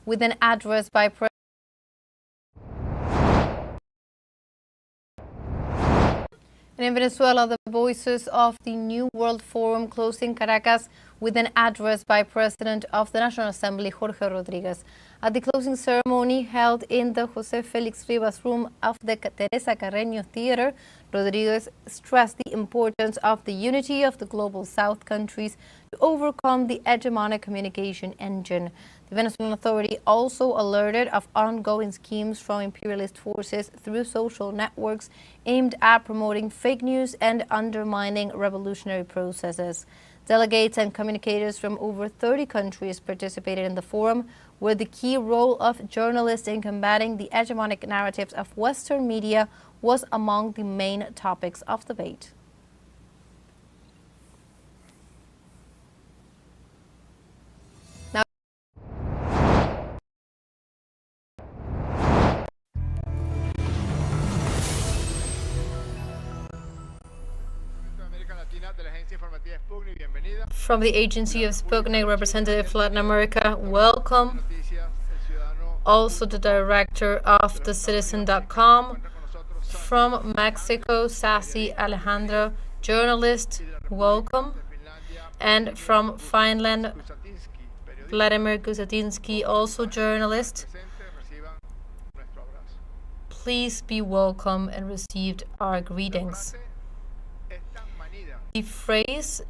with an address by And in Venezuela, the Voices of the New World Forum closed in Caracas with an address by President of the National Assembly, Jorge Rodriguez. At the closing ceremony held in the José Félix Rivas Room of the Teresa Carreño Theater, Rodriguez stressed the importance of the unity of the Global South countries to overcome the hegemonic communication engine. The Venezuelan Authority also alerted of ongoing schemes from imperialist forces through social networks aimed at promoting fake news and undermining revolutionary processes. Delegates and communicators from over 30 countries participated in the forum, where the key role of journalists in combating the hegemonic narratives of Western media was among the main topics of debate. From the agency of Sputnik, Representative for Latin America, welcome. Also the director of thecitizen.com. From Mexico, Sassy Alejandro, journalist, welcome. And from Finland, Vladimir Gusatinsky, also journalist. Please be welcome and received our greetings. The phrase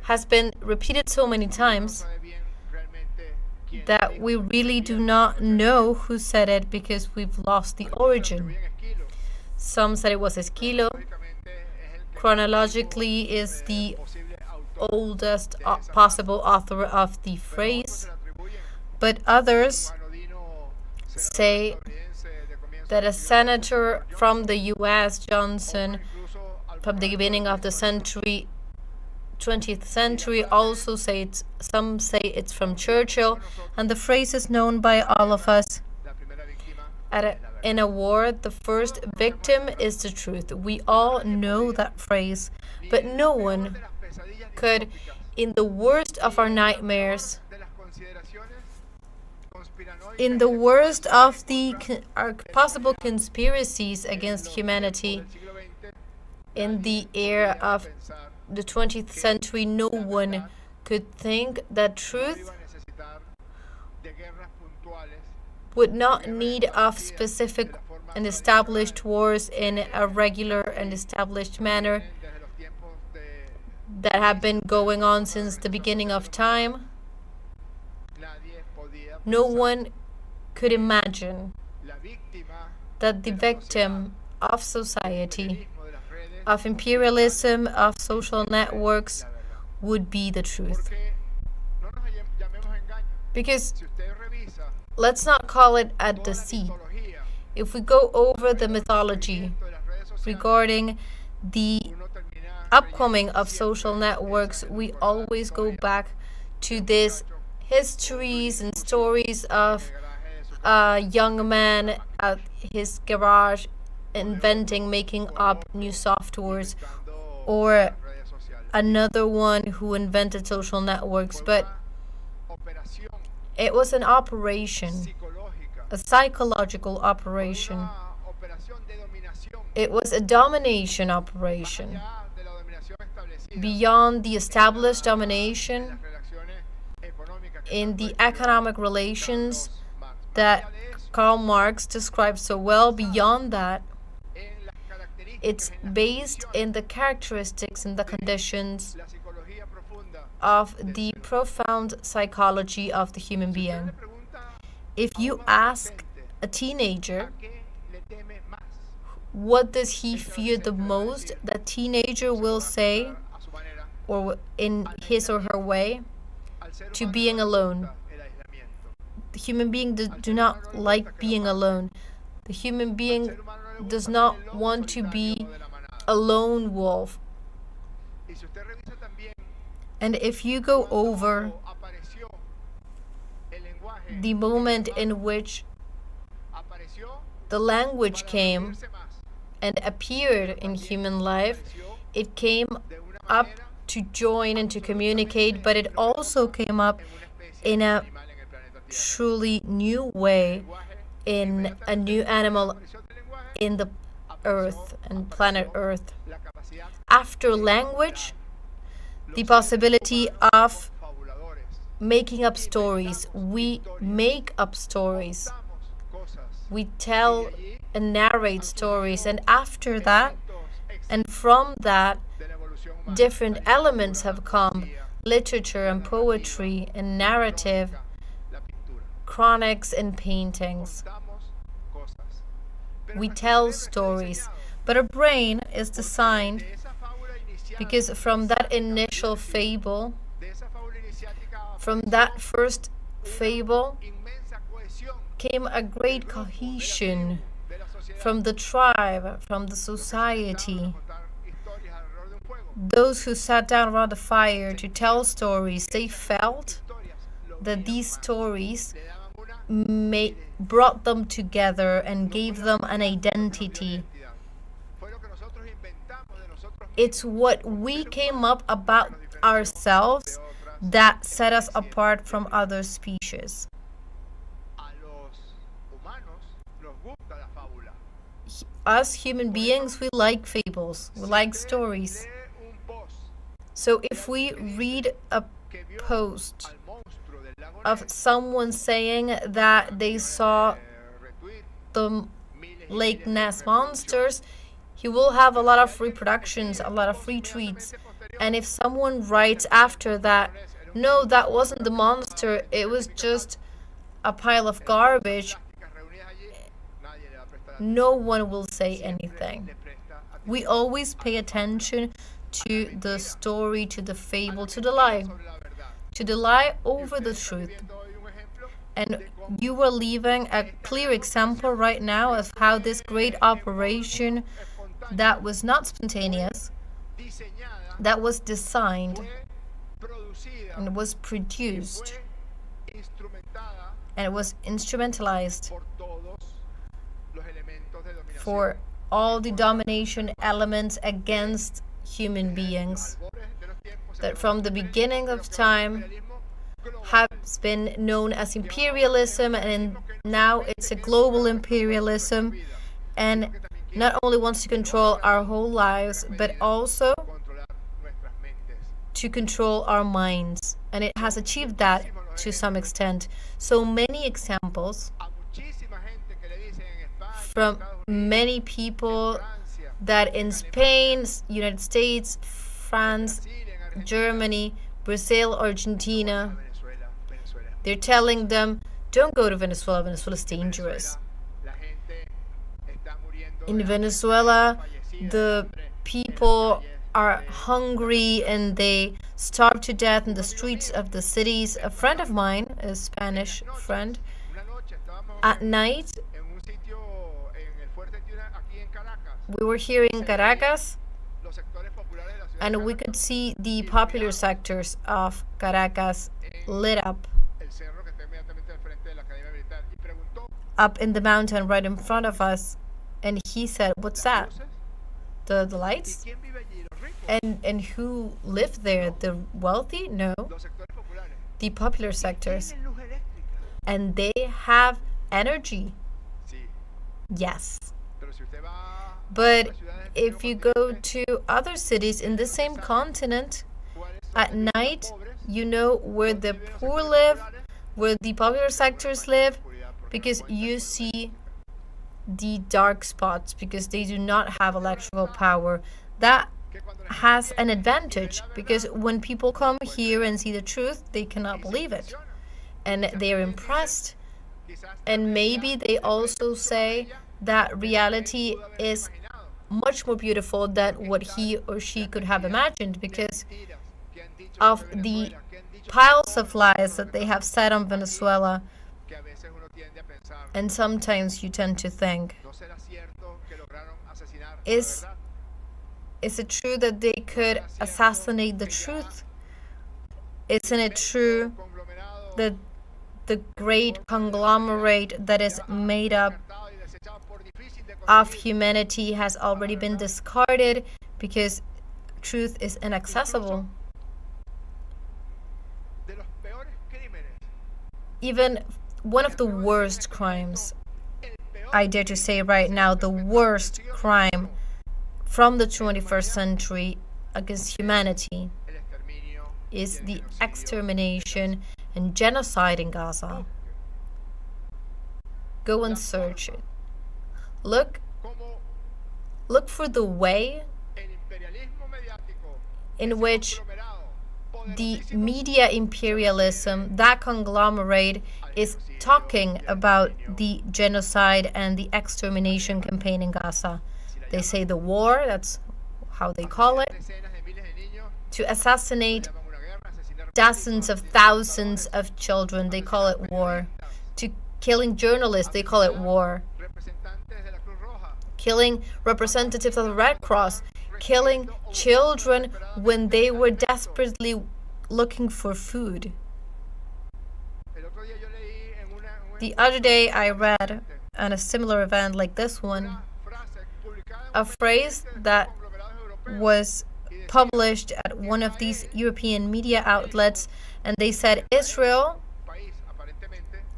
has been repeated so many times that we really do not know who said it because we've lost the origin. Some said it was Esquilo. Chronologically is the oldest possible author of the phrase, but others say that a senator from the US, Johnson, from the beginning of the century, 20th century, also say some say it's from Churchill, and the phrase is known by all of us. In a war, the first victim is the truth. We all know that phrase, but no one could, in the worst of our nightmares, in the worst of our possible conspiracies against humanity, in the era of the 20th century, no one could think that truth would not need of specific and established wars in a regular and established manner that have been going on since the beginning of time. No one could imagine that the victim of society, of imperialism, of social networks, would be the truth. Because let's not call it a deceit. If we go over the mythology regarding the upcoming of social networks, we always go back to these histories and stories of a young man at his garage inventing, making up new softwares, or another one who invented social networks. But it was an operation, a psychological operation. It was a domination operation. Beyond the established domination in the economic relations that Karl Marx described so well, beyond that, it's based in the characteristics and the conditions of the profound psychology of the human being. If you ask a teenager, what does he fear the most? The teenager will say, or in his or her way, to being alone. The human being do not like being alone. The human being does not want to be a lone wolf. And if you go over the moment in which the language came and appeared in human life, it came up to join and to communicate, but it also came up in a truly new way in a new animal in the Earth and planet Earth. After language, the possibility of making up stories. We make up stories. We tell and narrate stories, and after that, and from that, different elements have come: literature and poetry and narrative, chronics and paintings. We tell stories, but our brain is designed because from that initial fable, from that first fable, came a great cohesion from the tribe, from the society. Those who sat down around the fire to tell stories, they felt that these stories brought them together and gave them an identity. It's what we came up about ourselves that set us apart from other species. Us human beings, we like fables, we like stories. So if we read a post of someone saying that they saw the Lake Ness monsters, he will have a lot of reproductions, a lot of retweets. And if someone writes after that, no, that wasn't the monster, it was just a pile of garbage, no one will say anything. We always pay attention to the story, to the fable, to the lie over the truth. And you were leaving a clear example right now of how this great operation that was not spontaneous, that was designed and was produced and it was instrumentalized for all the domination elements against human beings that from the beginning of time has been known as imperialism, and now it's a global imperialism, and not only wants to control our whole lives but also to control our minds, and it has achieved that to some extent. So many examples from many people that in Spain, United States, France, Germany, Brazil, Argentina, they're telling them, don't go to Venezuela, Venezuela is dangerous. In Venezuela, the people are hungry and they starve to death in the streets of the cities. A friend of mine, a Spanish friend, at night, we were here in Caracas, and we could see the popular sectors of Caracas lit up in the mountain right in front of us. And he said, what's that? The lights? And who lived there? The wealthy? No. The popular sectors. And they have energy. Yes. But if you go to other cities in the same continent, at night, you know where the poor live, where the popular sectors live, because you see the dark spots, because they do not have electrical power. That has an advantage, because when people come here and see the truth, they cannot believe it. And they're impressed. And maybe they also say that reality is much more beautiful than what he or she could have imagined, because of the piles of lies that they have said on Venezuela. And sometimes you tend to think, is it true that they could assassinate the truth? Isn't it true that the great conglomerate that is made up of humanity has already been discarded because truth is inaccessible? even one of the worst crimes, I dare to say right now, the worst crime from the 21st century against humanity is the extermination and genocide in Gaza. Go and search it. Look for the way in which the media imperialism, that conglomerate, is talking about the genocide and the extermination campaign in Gaza. They say the war, that's how they call it, to assassinate dozens of thousands of children, they call it war. To killing journalists, they call it war. Killing representatives of the Red Cross, killing children when they were desperately looking for food. The other day I read on a similar event like this one, a phrase that was published at one of these European media outlets, and they said Israel,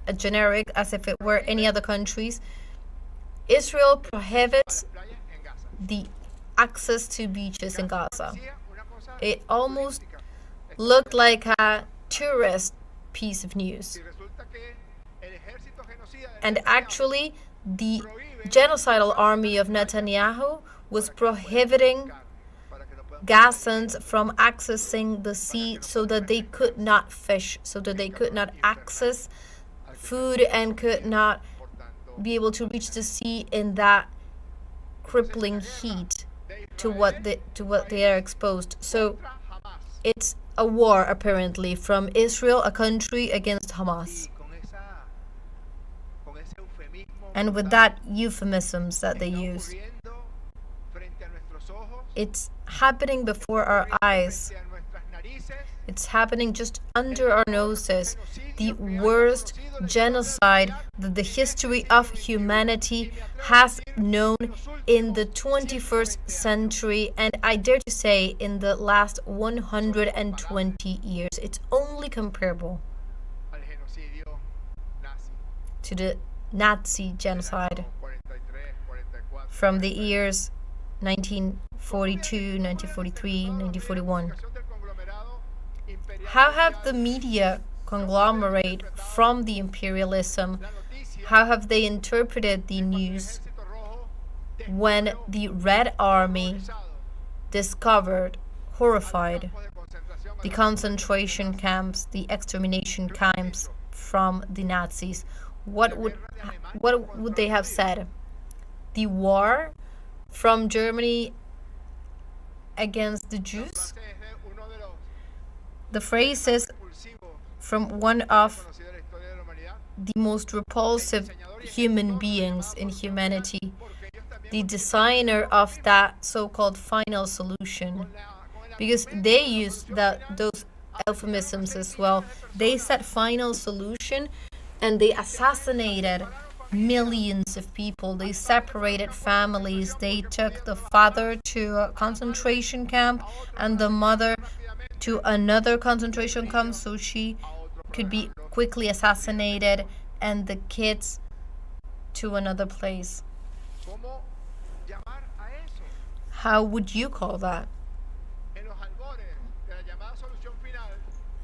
a generic as if it were any other countries, Israel prohibits the access to beaches in Gaza. It almost looked like a tourist piece of news. And actually, the genocidal army of Netanyahu was prohibiting Gazans from accessing the sea so that they could not fish, so that they could not access food and could not be able to reach the sea in that crippling heat to what they are exposed. So it's a war apparently from Israel, a country, against Hamas. And with that euphemisms that they use, it's happening before our eyes. It's happening just under our noses. The worst genocide that the history of humanity has known in the 21st century, and I dare to say in the last 120 years. It's only comparable to the Nazi genocide from the years 1942, 1943, 1941. How have the media conglomerate from the imperialism, how have they interpreted the news when the Red Army discovered, horrified, the concentration camps, the extermination camps from the Nazis? What would they have said? The war from Germany against the Jews? The phrase is from one of the most repulsive human beings in humanity, the designer of that so-called final solution, because they used those euphemisms as well. They said final solution, and they assassinated millions of people. They separated families. They took the father to a concentration camp and the mother to another concentration camp so she could be quickly assassinated, and the kids to another place. How would you call that?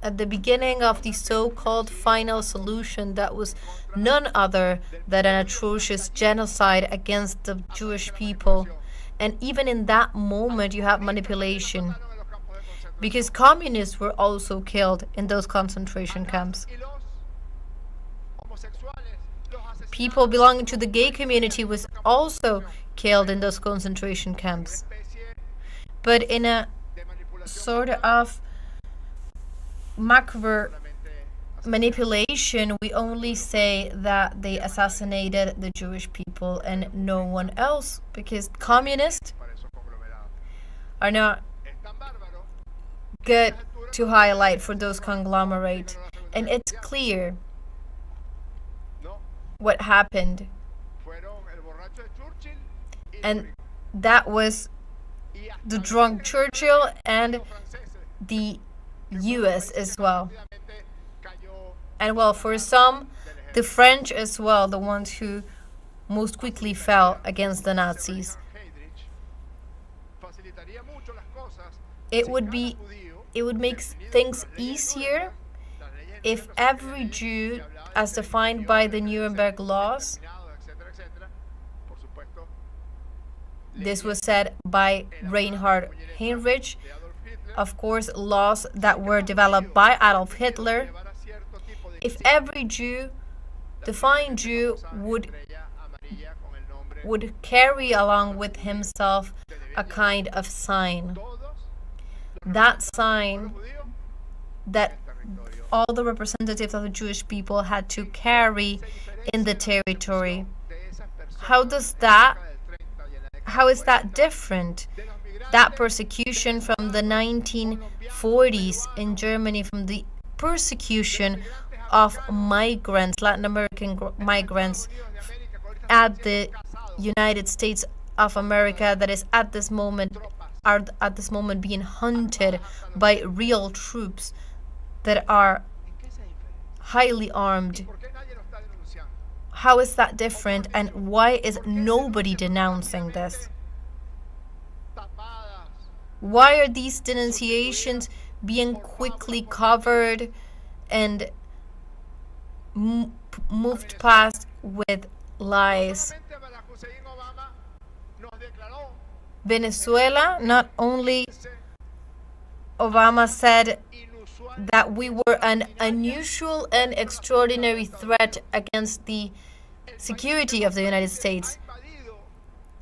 At the beginning of the so-called final solution, that was none other than an atrocious genocide against the Jewish people. And even in that moment, you have manipulation, because communists were also killed in those concentration camps. People belonging to the gay community was also killed in those concentration camps. But in a sort of macro manipulation, we only say that they assassinated the Jewish people and no one else, because communists are not good to highlight for those conglomerates. And it's clear what happened, and that was the drunk Churchill and the US as well. And well, for some, the French as well, the ones who most quickly fell against the Nazis. It would make things easier if every Jew, as defined by the Nuremberg laws, this was said by Reinhard Heinrich, of course, laws that were developed by Adolf Hitler. If every Jew, defined Jew, would carry along with himself a kind of sign, that sign that all the representatives of the Jewish people had to carry in the territory. How is that different? That persecution from the 1940s in Germany, from the persecution of migrants, Latin American migrants, at the United States of America, that is at this moment being hunted by real troops that are highly armed. How is that different, and why is nobody denouncing this? Why are these denunciations being quickly covered and moved past with lies? Venezuela, not only Obama said that we were an unusual and extraordinary threat against the security of the United States.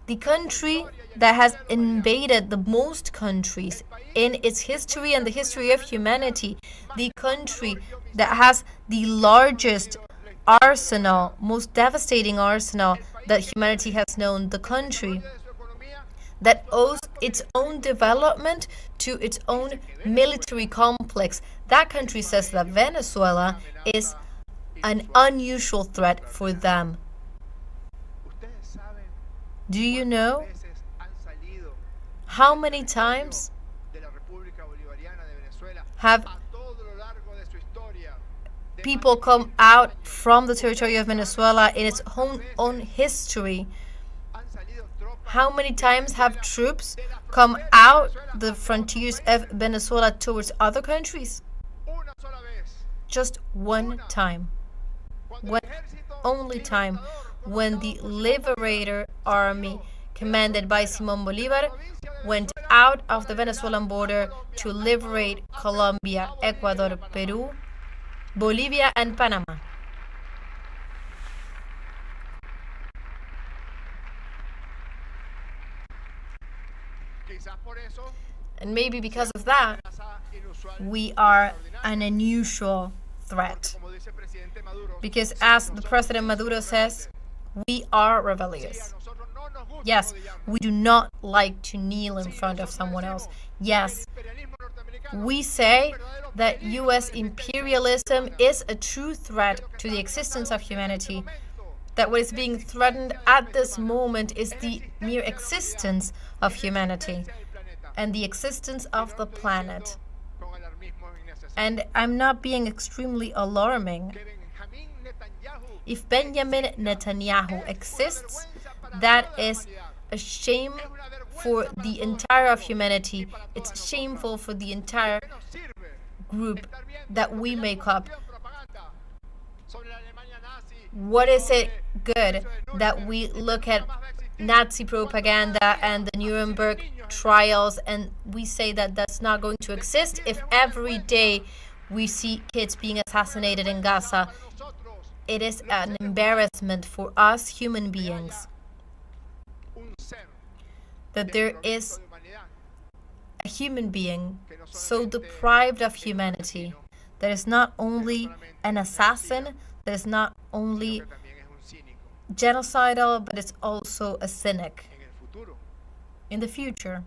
The country that has invaded the most countries in its history and the history of humanity, the country that has the largest arsenal, most devastating arsenal that humanity has known, the country that owes its own development to its own military complex. That country says that Venezuela is an unusual threat for them. Do you know how many times have people come out from the territory of Venezuela in its own history? How many times have troops come out the frontiers of Venezuela towards other countries? Just one time. One only time, when the Liberator Army, commanded by Simón Bolívar, went out of the Venezuelan border to liberate Colombia, Ecuador, Peru, Bolivia, and Panama. And maybe because of that, we are an unusual threat. Because as the President Maduro says, we are rebellious. Yes, we do not like to kneel in front of someone else. Yes, we say that U.S. imperialism is a true threat to the existence of humanity. That what is being threatened at this moment is the mere existence of humanity and the existence of the planet. And I'm not being extremely alarming. If Benjamin Netanyahu exists, that is a shame for the entire of humanity. It's shameful for the entire group that we make up. What is it good that we look at Nazi propaganda and the Nuremberg trials and we say that that's not going to exist if every day we see kids being assassinated in Gaza? It is an embarrassment for us human beings that there is a human being so deprived of humanity that is not only an assassin, that is not only genocidal, but it's also a cynic. In the future,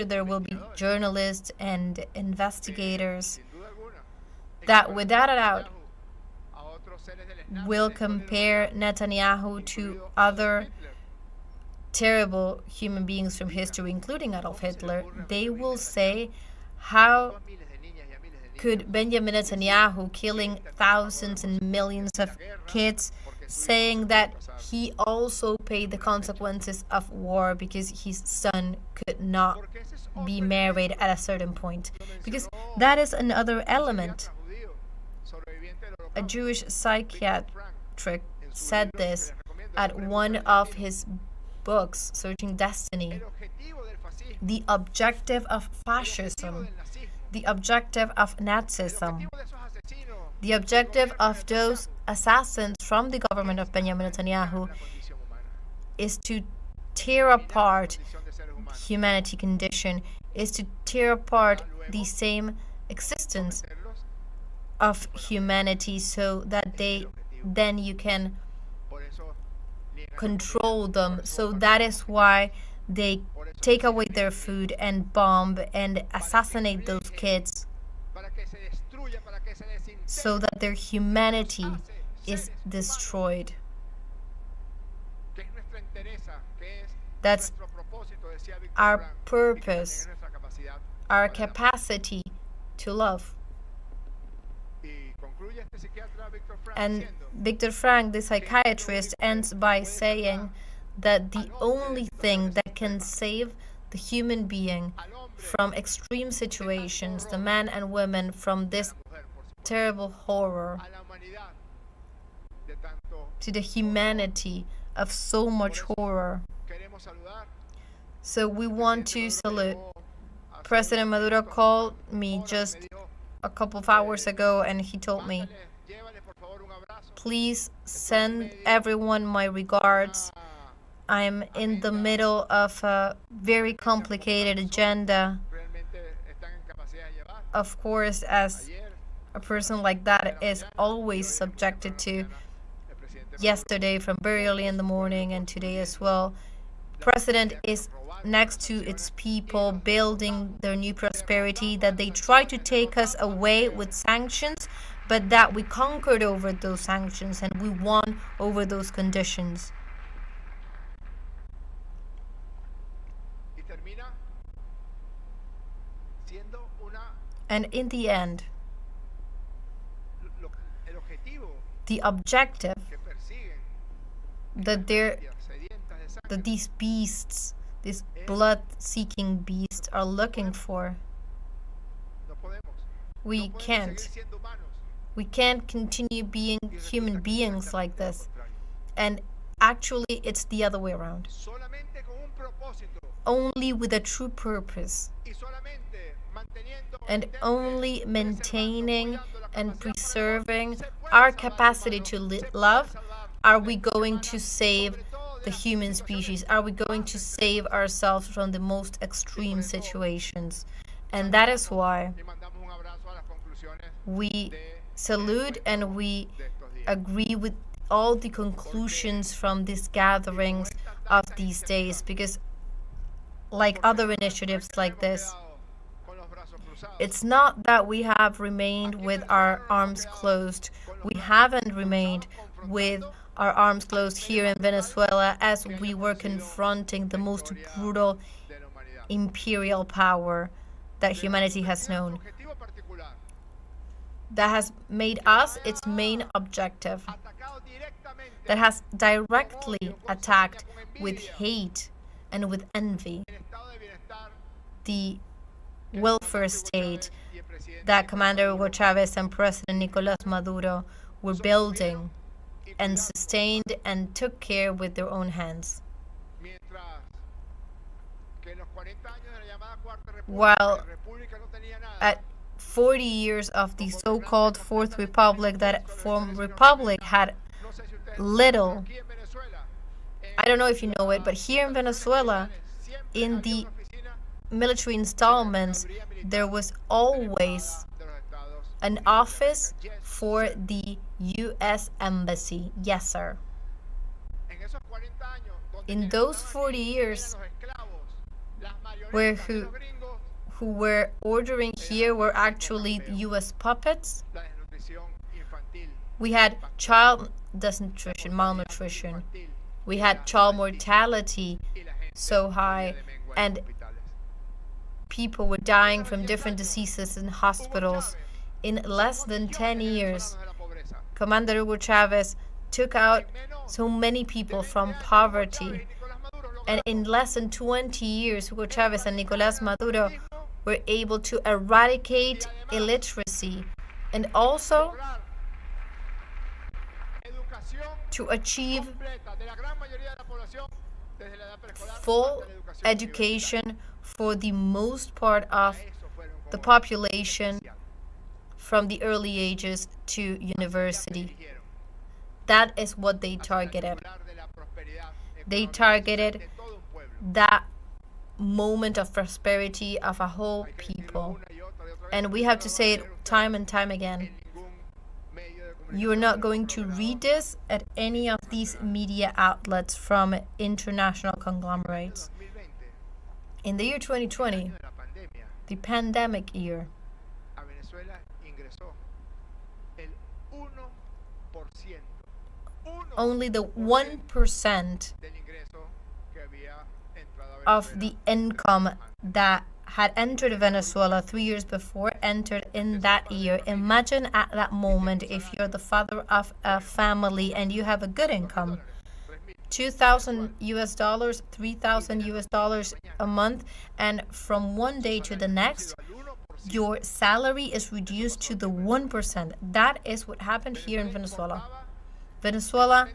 there will be journalists and investigators that, without a doubt, will compare Netanyahu to other terrible human beings from history, including Adolf Hitler. They will say how could Benjamin Netanyahu, killing thousands and millions of kids, saying that he also paid the consequences of war because his son could not be married at a certain point? Because that is another element. A Jewish psychiatric said this at one of his books, Searching Destiny. The objective of fascism, the objective of Nazism, the objective of those assassins from the government of Benjamin Netanyahu is to tear apart humanity condition, is to tear apart the same existence of humanity so that then you can control them. So that is why they take away their food and bomb and assassinate those kids so that their humanity is destroyed. That's our purpose, our capacity to love. And Viktor Frankl, the psychiatrist, ends by saying that the only thing that can save the human being from extreme situations, the men and women from this terrible horror, to the humanity of so much horror. So we want to salute. President Maduro called me just a couple of hours ago and he told me, please send everyone my regards. I'm in the middle of a very complicated agenda. Of course, as a person like that is always subjected to, yesterday from very early in the morning and today as well, President is next to its people, building their new prosperity, that they try to take us away with sanctions, but that we conquered over those sanctions and we won over those conditions. And in the end, the objective that these beasts, these blood-seeking beasts, are looking for, we can't continue being human beings like this. And actually, it's the other way around. Only with a true purpose, and only maintaining and preserving our capacity to love, are we going to save the human species? Are we going to save ourselves from the most extreme situations? And that is why we salute and we agree with all the conclusions from these gatherings of these days, because like other initiatives like this, it's not that we have remained with our arms closed. We haven't remained with our arms closed here in Venezuela as we were confronting the most brutal imperial power that humanity has known. That has made us its main objective, that has directly attacked with hate and with envy the welfare state that Commander Hugo Chavez and President Nicolás Maduro were building and sustained and took care with their own hands. While at 40 years of the so-called Fourth Republic, that former republic had little, I don't know if you know it, but here in Venezuela, in the military installments, there was always an office for the U.S. Embassy. Yes, sir. In those 40 years, who were ordering here were actually U.S. puppets. We had child malnutrition. We had child mortality so high, and people were dying from different diseases in hospitals. In less than 10 years, Commander Hugo Chavez took out so many people from poverty. And in less than 20 years, Hugo Chavez and Nicolás Maduro were able to eradicate illiteracy and also to achieve full education for the most part of the population from the early ages to university. That is what they targeted. They targeted that moment of prosperity of a whole people. And we have to say it time and time again. You're not going to read this at any of these media outlets from international conglomerates. In the year 2020, the pandemic year, only the 1% of the income that had entered Venezuela 3 years before entered in that year. Imagine at that moment if you're the father of a family and you have a good income, $2,000 US, $3,000 US a month, and from one day to the next, your salary is reduced to the 1%. That is what happened here in Venezuela. Venezuela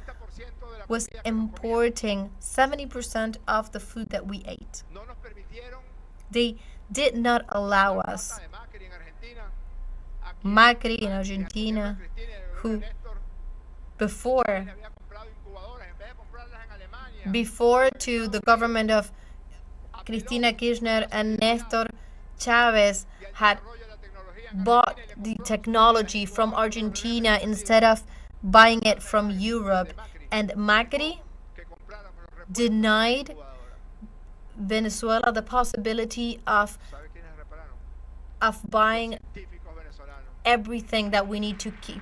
was importing 70% of the food that we ate. They did not allow us. Macri in Argentina, who before to the government of Cristina Kirchner and Nestor Chavez had bought the technology from Argentina instead of buying it from Europe, and Macri denied Venezuela the possibility of buying everything that we need to keep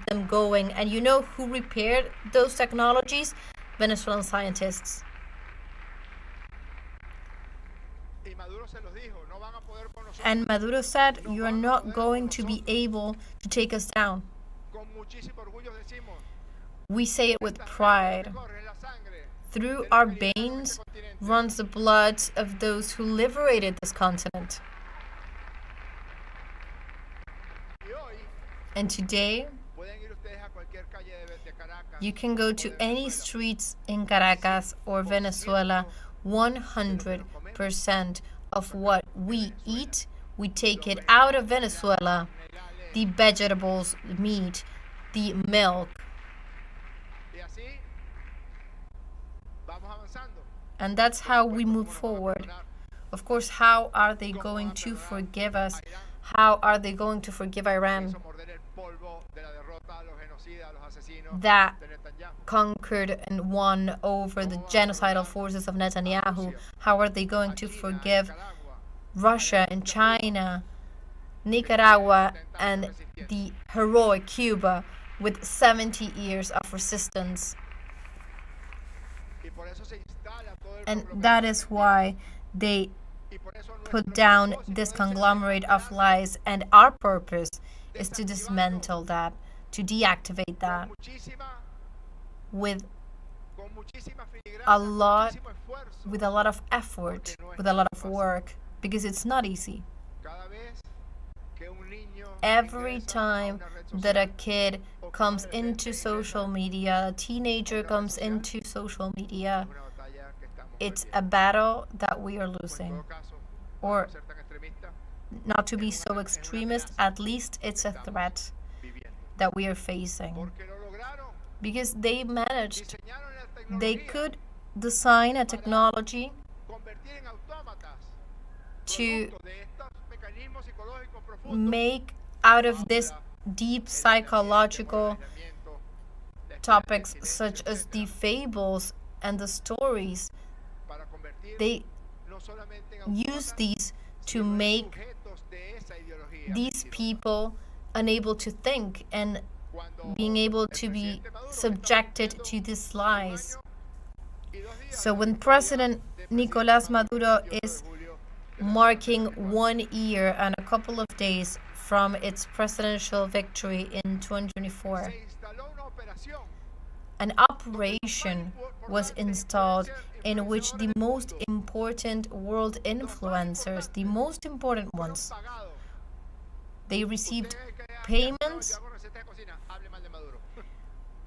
them going. And you know who repaired those technologies? Venezuelan scientists. And Maduro said, you are not going to be able to take us down. We say it with pride. Through our veins runs the blood of those who liberated this continent. And today, you can go to any streets in Caracas or Venezuela, 100% of what we eat, we take it out of Venezuela. The vegetables, the meat, the milk. And that's how we move forward. Of course, how are they going to forgive us? How are they going to forgive Iran that conquered and won over the genocidal forces of Netanyahu? How are they going to forgive Russia and China, Nicaragua, and the heroic Cuba with 70 years of resistance? And that is why they put down this conglomerate of lies, and our purpose is to dismantle that, to deactivate that with a lot of effort, with a lot of work, because it's not easy. Every time that a kid comes into social media, a teenager comes into social media, it's a battle that we are losing. Or, not to be so extremist, at least it's a threat that we are facing. Because they managed, they could design a technology to make out of this deep psychological topics such as the fables and the stories. They use these to make these people unable to think and being able to be subjected to these lies. So when President Nicolás Maduro is marking 1 year and a couple of days from its presidential victory in 2024. An operation was installed in which the most important world influencers, the most important ones, they received payments.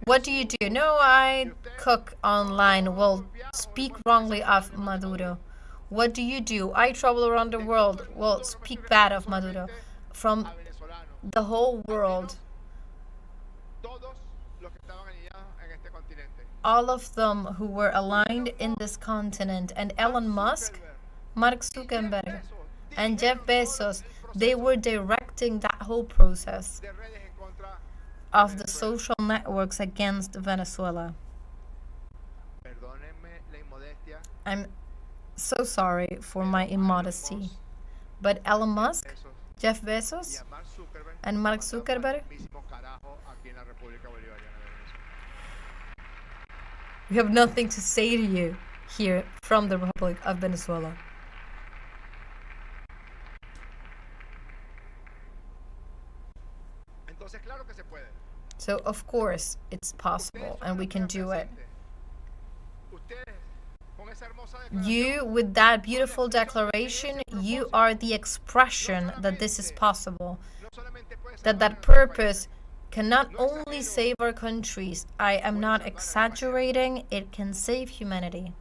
What do you do? No, I cook online. Well, speak wrongly of Maduro. What do you do? I travel around the world. Well, speak bad of Maduro. From the whole world, all of them who were aligned in this continent, and Elon Musk, Mark Zuckerberg, and Jeff Bezos, they were directing that whole process of the social networks against Venezuela. I'm so sorry for my immodesty, but Elon Musk, Jeff Bezos, and Mark Zuckerberg, we have nothing to say to you here from the Republic of Venezuela. So, of course, it's possible and we can do it. You, with that beautiful declaration, you are the expression that this is possible, that purpose can not only save our countries, I am not exaggerating, it can save humanity.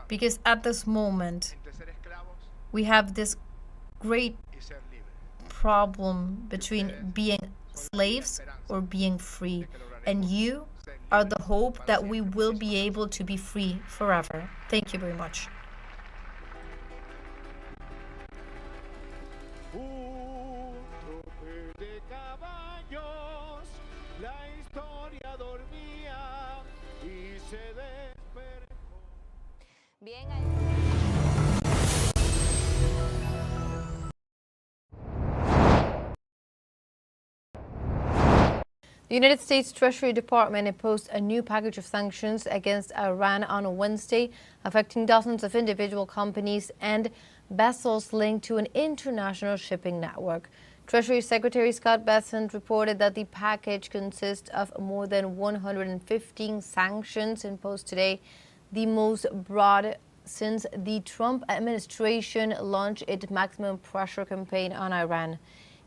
Because at this moment, we have this great problem between being slaves or being free, and you are the hope that we will be able to be free forever. Thank you very much. The United States Treasury Department imposed a new package of sanctions against Iran on Wednesday, affecting dozens of individual companies and vessels linked to an international shipping network. Treasury Secretary Scott Bessent reported that the package consists of more than 115 sanctions imposed today, the most broad since the Trump administration launched its maximum pressure campaign on Iran.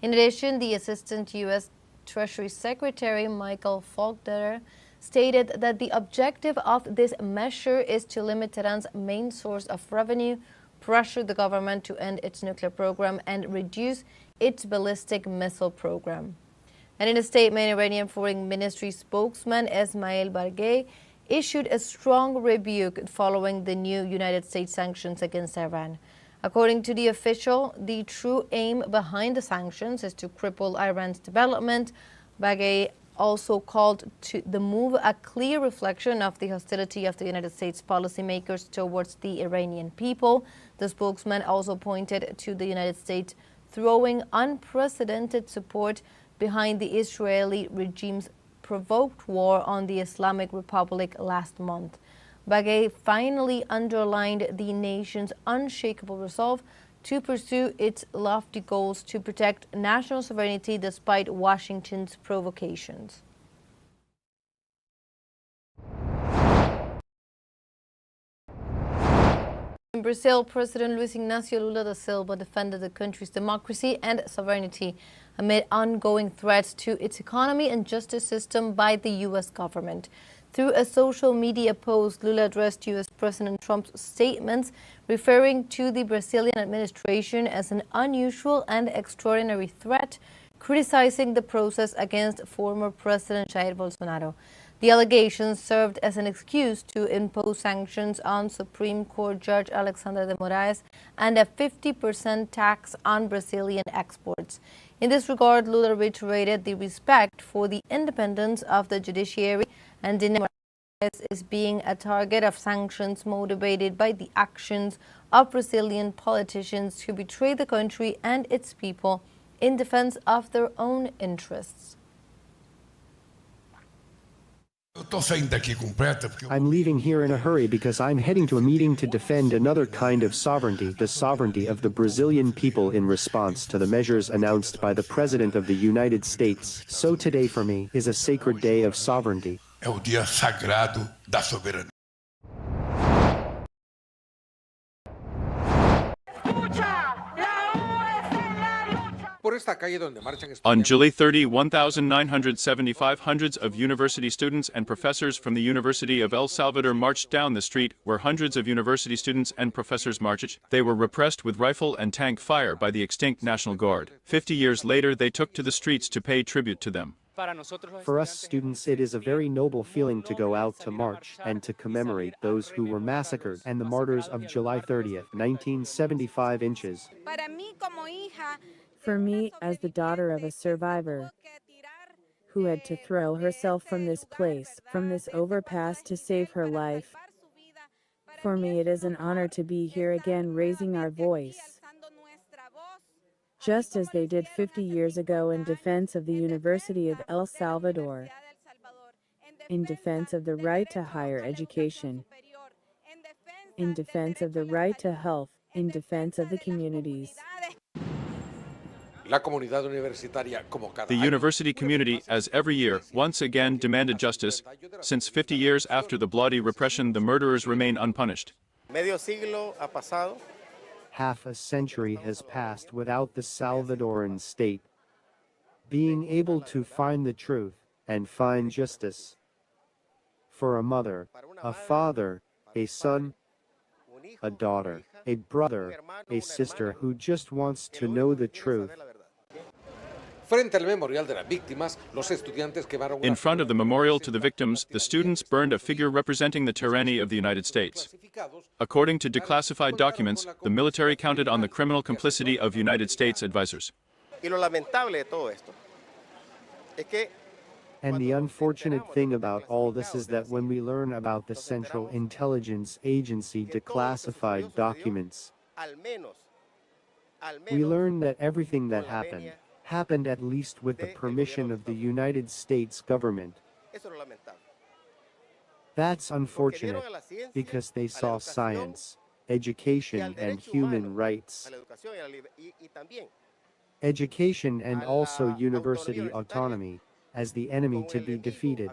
In addition, the Assistant U.S. Treasury Secretary Michael Faulkner stated that the objective of this measure is to limit Tehran's main source of revenue, pressure the government to end its nuclear program, and reduce its ballistic missile program. And in a statement, Iranian Foreign Ministry spokesman Esmail Baghaei issued a strong rebuke following the new United States sanctions against Iran. According to the official, the true aim behind the sanctions is to cripple Iran's development. Baghaei also called to the move a clear reflection of the hostility of the United States policymakers towards the Iranian people. The spokesman also pointed to the United States throwing unprecedented support behind the Israeli regime's provoked war on the Islamic Republic last month. Baghaei finally underlined the nation's unshakable resolve to pursue its lofty goals to protect national sovereignty despite Washington's provocations. In Brazil, President Luiz Inácio Lula da Silva defended the country's democracy and sovereignty amid ongoing threats to its economy and justice system by the U.S. government. Through a social media post, Lula addressed U.S. President Trump's statements, referring to the Brazilian administration as an unusual and extraordinary threat, criticizing the process against former President Jair Bolsonaro. The allegations served as an excuse to impose sanctions on Supreme Court Judge Alexandre de Moraes and a 50% tax on Brazilian exports. In this regard, Lula reiterated the respect for the independence of the judiciary and denied Moraes is being a target of sanctions motivated by the actions of Brazilian politicians who betray the country and its people in defense of their own interests. I'm leaving here in a hurry because I'm heading to a meeting to defend another kind of sovereignty, the sovereignty of the Brazilian people in response to the measures announced by the President of the United States. So today for me is a sacred day of sovereignty. É o dia sagrado da soberania. On July 30, 1,975 hundreds of university students and professors from the University of El Salvador marched down the street where hundreds of university students and professors marched. They were repressed with rifle and tank fire by the extinct National Guard. 50 years later, they took to the streets to pay tribute to them. For us students, it is a very noble feeling to go out to march and to commemorate those who were massacred and the martyrs of July 30th, 1975 inches. For me, as the daughter of a survivor who had to throw herself from this place, from this overpass to save her life, for me it is an honor to be here again raising our voice, just as they did 50 years ago in defense of the University of El Salvador, in defense of the right to higher education, in defense of the right to health, in defense of the communities. The university community, as every year, once again demanded justice. Since 50 years after the bloody repression, the murderers remain unpunished. Half a century has passed without the Salvadoran state being able to find the truth and find justice. For a mother, a father, a son, a daughter, a brother, a sister who just wants to know the truth. In front of the memorial to the victims, the students burned a figure representing the tyranny of the United States. According to declassified documents, the military counted on the criminal complicity of United States advisors. And the unfortunate thing about all this is that when we learn about the Central Intelligence Agency declassified documents, we learn that everything that happened at least with the permission of the United States government. That's unfortunate, because they saw science, education and human rights, education and also university autonomy, as the enemy to be defeated.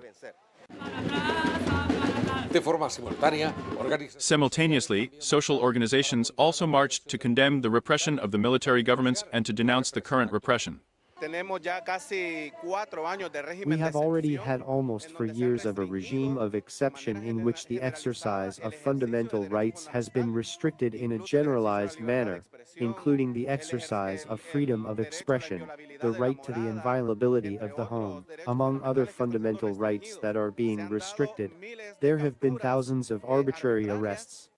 Simultaneously, social organizations also marched to condemn the repression of the military governments and to denounce the current repression. We have already had almost 4 years of a regime of exception in which the exercise of fundamental rights has been restricted in a generalized manner, including the exercise of freedom of expression, the right to the inviolability of the home, among other fundamental rights that are being restricted. There have been thousands of arbitrary arrests.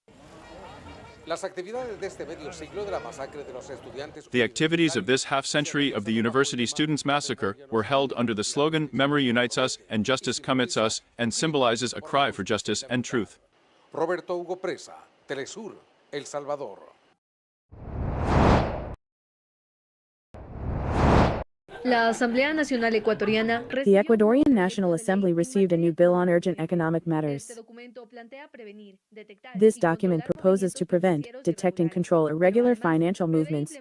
The activities of this half-century of the university students' massacre were held under the slogan "Memory unites us and justice commits us" and symbolizes a cry for justice and truth. Roberto Hugo Presa, teleSUR, El Salvador. The Ecuadorian National Assembly received a new bill on urgent economic matters. This document proposes to prevent, detect and control irregular financial movements,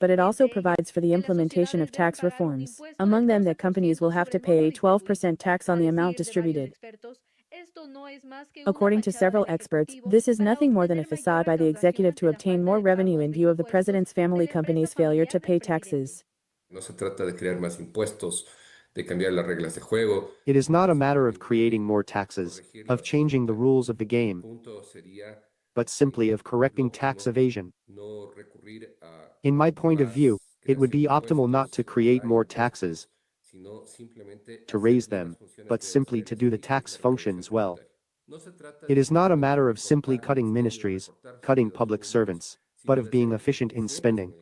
but it also provides for the implementation of tax reforms, among them that companies will have to pay a 12% tax on the amount distributed. According to several experts, this is nothing more than a facade by the executive to obtain more revenue in view of the president's family company's failure to pay taxes. It is not a matter of creating more taxes, of changing the rules of the game, but simply of correcting tax evasion. In my point of view, it would be optimal not to create more taxes, to raise them, but simply to do the tax functions well. It is not a matter of simply cutting ministries, cutting public servants, but of being efficient in spending.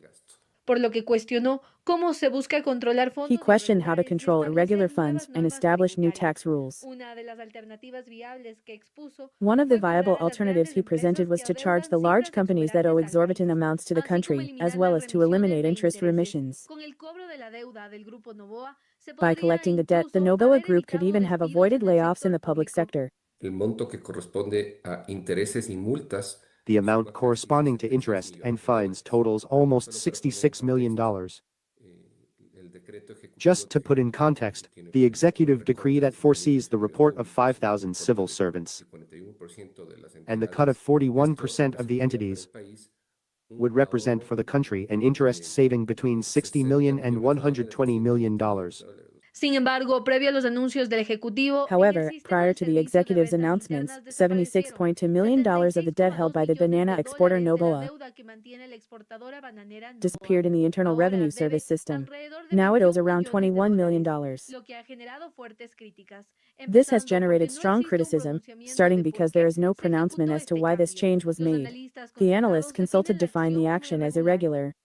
por lo que cuestionó cómo se busca controlar fondos He questioned how to irregulares y control irregular establecer funds nuevas and normas establish new tributarias. tax rules. Una de las alternativas viables que expuso One of the fue cobrar viable a las alternatives grandes he presented empresas was que to charge adeudan the large cifras companies that owe exorbitantes al exorbitant país, amounts to the así como country, as eliminar well las as to remisiones eliminate de interest intereses. remissions. Con el cobro de la deuda del grupo Noboa, se By podría collecting the debt, the incluso Noboa haber Group could evitado even have despidos avoided en el layoffs in sector the public público. sector. El monto que corresponde a intereses y multas. The amount corresponding to interest and fines totals almost $66 million. Just to put in context, the executive decree that foresees the report of 5,000 civil servants and the cut of 41% of the entities would represent for the country an interest saving between $60 million and $120 million. Sin embargo, previo a los anuncios del Ejecutivo, However, prior to the executive's announcements, $76.2 million of the debt held by the banana exporter Noboa disappeared in the Internal Revenue Service system. Now it owes around $21 million. This has generated strong criticism, starting because there is no pronouncement as to why this change was made. The analysts consulted define the action as irregular.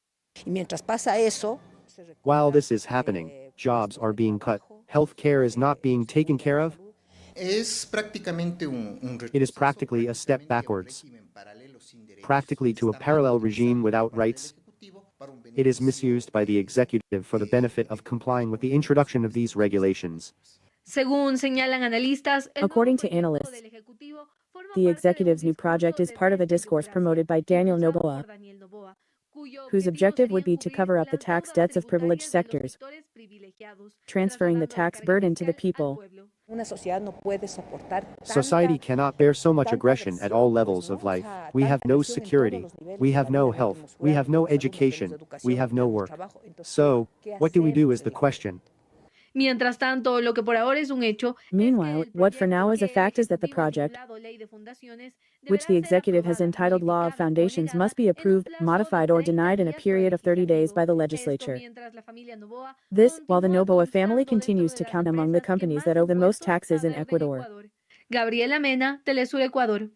While this is happening, jobs are being cut, health care is not being taken care of. It is practically a step backwards, practically to a parallel regime without rights. It is misused by the executive for the benefit of complying with the introduction of these regulations. Según señalan analistas, According to analysts, the executive's new project is part of a discourse promoted by Daniel Noboa, whose objective would be to cover up the tax debts of privileged sectors, transferring the tax burden to the people. Society cannot bear so much aggression at all levels of life. We have no security, we have no health, we have no education, we have no work. So, what do we do is the question. Mientras tanto, lo que por ahora es un hecho. Meanwhile, what for now is a fact is that the project, which the executive has entitled Law of Foundations, must be approved, modified or denied in a period of 30 days by the legislature. This, while the Noboa family continues to count among the companies that owe the most taxes in Ecuador. Gabriela Mena, teleSUR Ecuador.